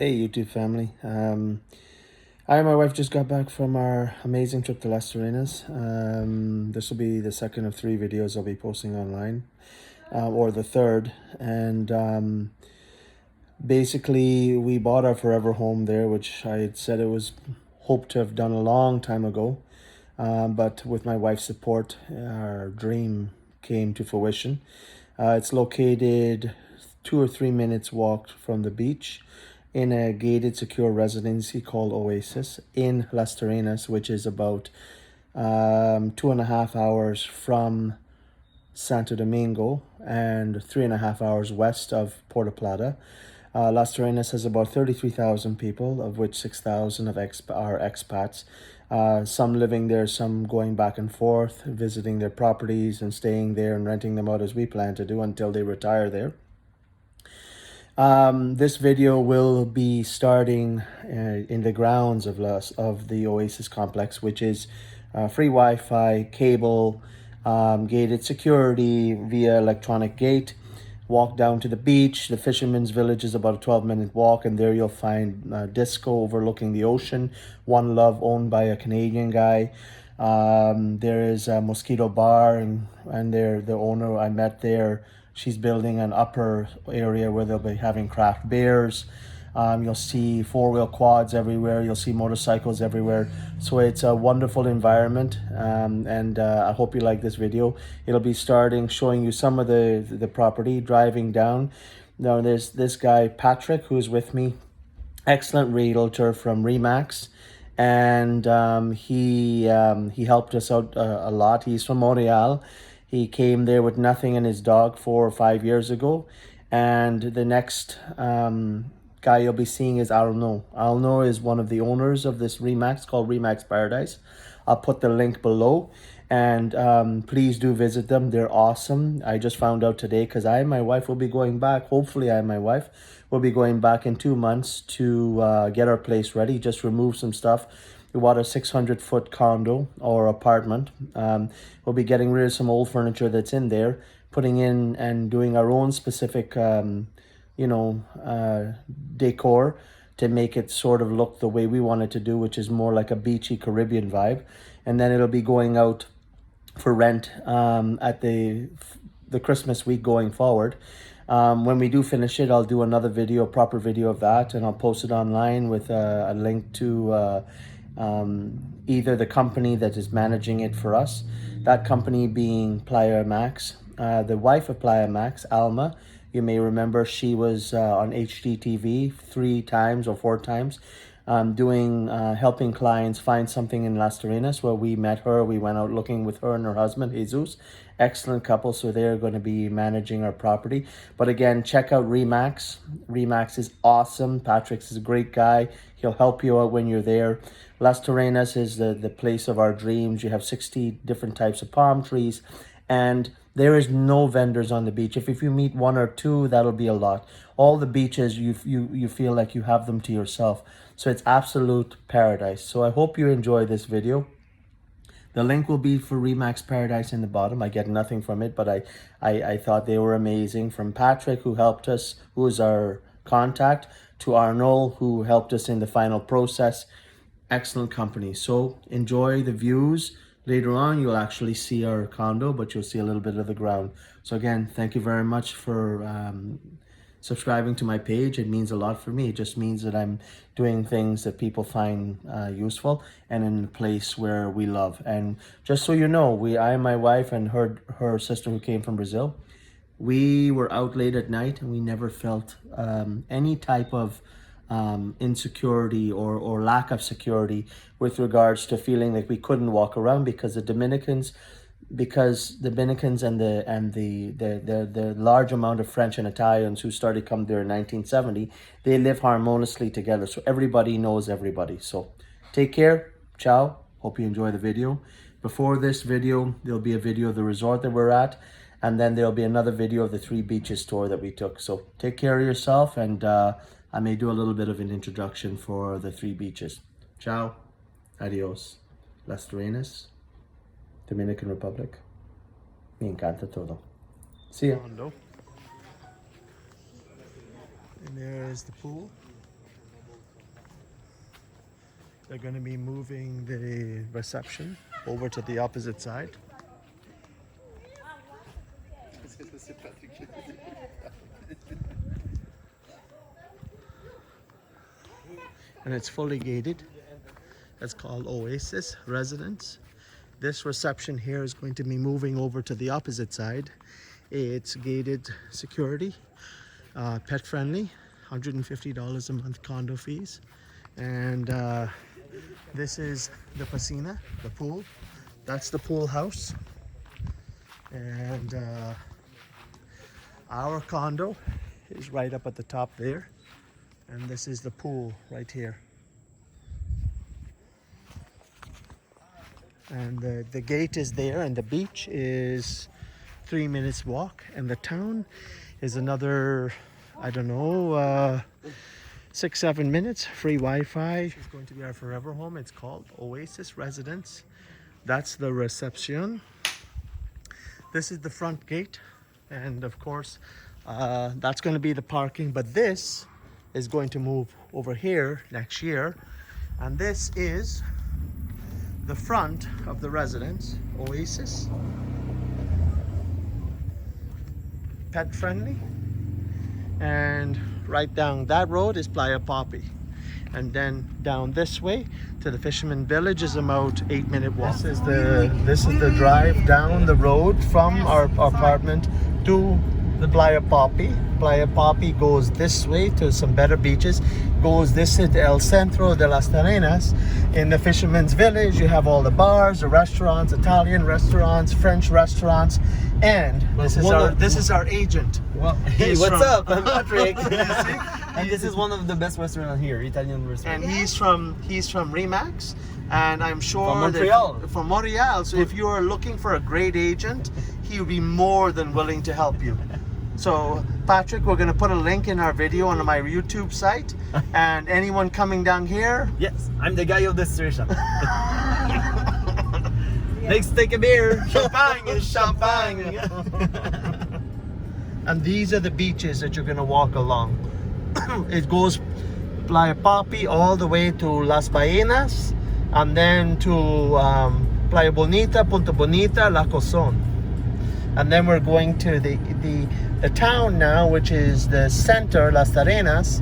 Hey YouTube family. I and my wife just got back from our amazing trip to Las Serenas. This will be the second of 3 videos I'll be posting online, or the third. And basically, we bought our forever home there, which I had said it was hoped to have done a long time ago. But with my wife's support, our dream came to fruition. It's located 2 or 3 minutes walk from the beach in a gated secure residency called Oasis in Las Terrenas, which is about 2.5 hours from Santo Domingo and 3.5 hours west of Puerto Plata. Las Terrenas has about 33,000 people, of which 6,000 are expats. Some living there, some going back and forth, visiting their properties and staying there and renting them out as we plan to do until they retire there. This video will be starting in the grounds of the Oasis complex, which is free Wi-Fi, cable, gated security via electronic gate. Walk down to the beach. The Fisherman's Village is about a 12-minute walk, and there you'll find disco overlooking the ocean. One Love, owned by a Canadian guy. There is a Mosquito Bar, and the owner I met there. She's building an upper area where they'll be having craft beers. You'll see 4-wheel quads everywhere. You'll see motorcycles everywhere. So it's a wonderful environment. And I hope you like this video. It'll be showing you some of the property, driving down. Now there's this guy, Patrick, who's with me. Excellent realtor from Remax. And he helped us out a lot. He's from Montreal. He came there with nothing and his dog 4 or 5 years ago. And the next guy you'll be seeing is Arnaud. Arnaud is one of the owners of this Remax called Remax Paradise. I'll put the link below. And please do visit them. They're awesome. I just found out today because I and my wife will be going back. Hopefully I and my wife will be going back in 2 months to get our place ready. Just remove some stuff. We bought a 600-foot condo or apartment. We'll be getting rid of some old furniture that's in there, putting in and doing our own specific, decor to make it sort of look the way we want it to do, which is more like a beachy Caribbean vibe. And then it'll be going out for rent at the Christmas week going forward. When we do finish it, I'll do another video, a proper video of that, and I'll post it online with a link to either the company that is managing it for us, that company being Playa Max. The wife of Playa Max, Alma, you may remember she was on HGTV 3 times or 4 times, helping clients find something in Las Terrenas where we met her. We went out looking with her and her husband, Jesus. Excellent couple, so they're going to be managing our property. But again, check out Remax. Remax is awesome. Patrick's is a great guy. He'll help you out when you're there. Las Terrenas is the place of our dreams. You have 60 different types of palm trees, and there is no vendors on the beach. If you meet 1 or 2, that'll be a lot. All the beaches, you feel like you have them to yourself. So it's absolute paradise. So I hope you enjoy this video. The link will be for Remax Paradise in the bottom. I get nothing from it, but I thought they were amazing. From Patrick, who helped us, who is our contact, to Arnold, who helped us in the final process. Excellent company. So enjoy the views. Later on, you'll actually see our condo, but you'll see a little bit of the ground. So again, thank you very much for subscribing to my page. It means a lot for me. It just means that I'm doing things that people find useful and in a place where we love. And just so you know, I and my wife and her sister who came from Brazil, we were out late at night and we never felt any type of insecurity or lack of security with regards to feeling like we couldn't walk around, because the Dominicans and the large amount of French and Italians who started coming there in 1970, they live harmoniously together. So everybody knows everybody. So take care. Ciao. Hope you enjoy the video. Before this video, there'll be a video of the resort that we're at, and then there'll be another video of the 3 beaches tour that we took. So take care of yourself, and I may do a little bit of an introduction for the 3 beaches. Ciao. Adios. Las Terrenas, Dominican Republic. Me encanta todo. See ya. And there is the pool. They're going to be moving the reception over to the opposite side. And it's fully gated. It's called Oasis Residence. This reception here is going to be moving over to the opposite side. It's gated security, pet friendly, $150 a month condo fees. And this is the piscina, the pool. That's the pool house. And our condo is right up at the top there. And this is the pool right here. And the gate is there, and the beach is 3 minutes walk, and the town is another, I don't know, 6-7 minutes. Free Wi-Fi. It's going to be our forever home. It's called Oasis Residence. That's the reception. This is the front gate, and of course that's going to be the parking, but this is going to move over here next year. And this is the front of the residence, Oasis. Pet friendly. And right down that road is Playa Poppy. And then down this way to the Fisherman Village is about 8-minute walk. This is the drive down the road from our apartment to the Playa Poppy. Playa Poppy goes this way to some better beaches. Goes this is El Centro de las Terrenas. In the Fisherman's Village, you have all the bars, the restaurants, Italian restaurants, French restaurants, and this is our agent. Well, hey, what's up? I'm Patrick. And this is one of the best restaurants here, Italian restaurant. And he's from Remax, and I'm sure From Montreal. From Montreal. So if you are looking for a great agent, he will be more than willing to help you. So Patrick, we're gonna put a link in our video on my YouTube site, and anyone coming down here. Yes, I'm the guy of the station. Let's take a beer. Champagne is champagne. And these are the beaches that you're gonna walk along. It goes Playa Poppy all the way to Las Ballenas, and then to Playa Bonita, Punta Bonita, La Coson. And then we're going to the town now, which is the center, Las Terrenas,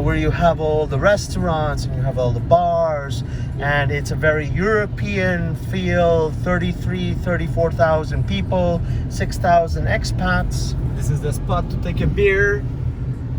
where you have all the restaurants and you have all the bars, and it's a very European feel. 34,000 people, 6,000 expats. This is the spot to take a beer.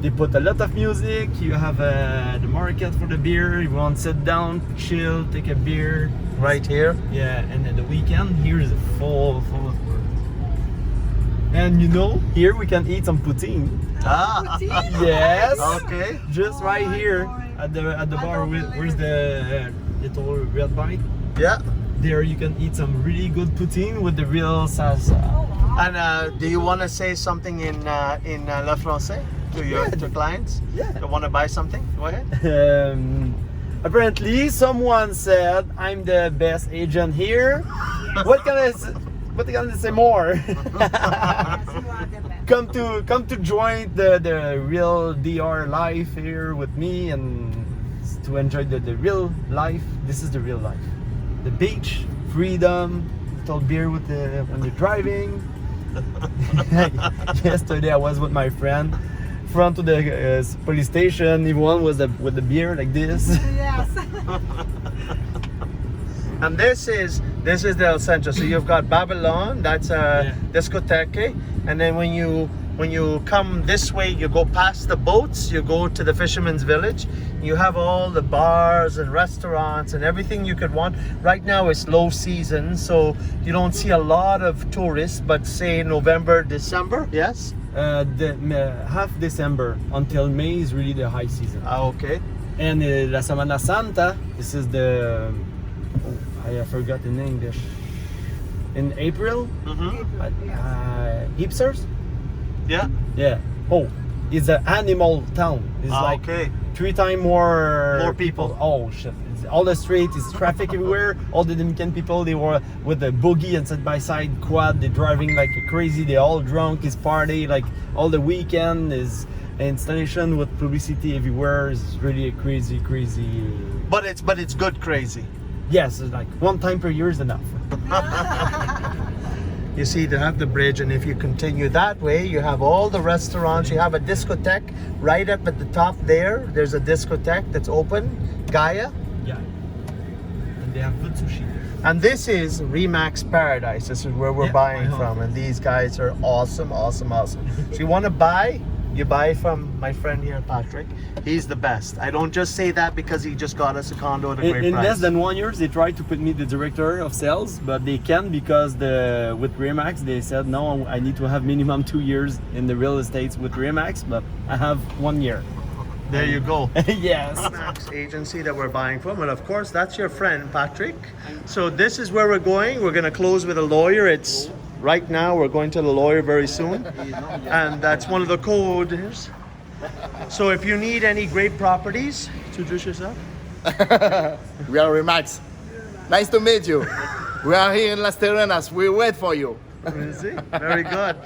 They put a lot of music. You have the market for the beer. You want to sit down, chill, take a beer. Right here. Yeah, and then the weekend here is full of work. And you know, here we can eat some poutine. Ah, Yes. okay. Just right here at the bar. Where's the little red bite? Yeah. There you can eat some really good poutine with the real salsa. And do you want to say something in Le Français to your to clients? Yeah. You want to buy something? Go ahead. Apparently, someone said I'm the best agent here. What can I say more? Come to join the real DR life here with me, and to enjoy the real life. This is the real life. The beach, freedom, little beer when you're driving. Yesterday I was with my friend front to the police station. Everyone was with the beer like this. Yes. And this is the El Centro. So you've got Babylon, that's a discotheque, and then when you come this way, you go past the boats, you go to the Fisherman's Village. You have all the bars and restaurants and everything you could want. Right now it's low season, so you don't see a lot of tourists, but say November, December, yes? Half December until May is really the high season. Okay. And La Semana Santa, this is the I forgot in English. In April, hipsters. Yeah. Yeah. Oh, it's an animal town. It's like okay. 3 times more people. Oh shit! All the street is traffic everywhere. All the Dominican people, they were with the boogie and side by side quad. They're driving like crazy. They're all drunk. It's party like all the weekend is installation with publicity everywhere is really a crazy. But it's good crazy. Yes, it's like one time per year is enough. You see, they have the bridge, and if you continue that way, you have all the restaurants. You have a discotheque right up at the top there. There's a discotheque that's open, Gaia. Yeah. And they have good sushi there. And this is Remax Paradise. This is where we're Yeah, buying my home. from. And these guys are awesome. So you want to buy, you buy from my friend here, Patrick. He's the best. I don't just say that because he just got us a condo at a great In price. less than 1 year, they tried to put me the director of sales, but they can't because with Remax, they said, no, I need to have minimum 2 years in the real estate with Remax, but I have 1 year. There you go. Yes. Remax agency that we're buying from, and of course that's your friend Patrick. So this is where we're going. We're going to close with a lawyer. It's right now we're going to the lawyer very soon, and that's one of the codes. So if you need any great properties, introduce yourself. We are Remax. Nice to meet you. We are here in Las Terrenas. We wait for you. See? Very good.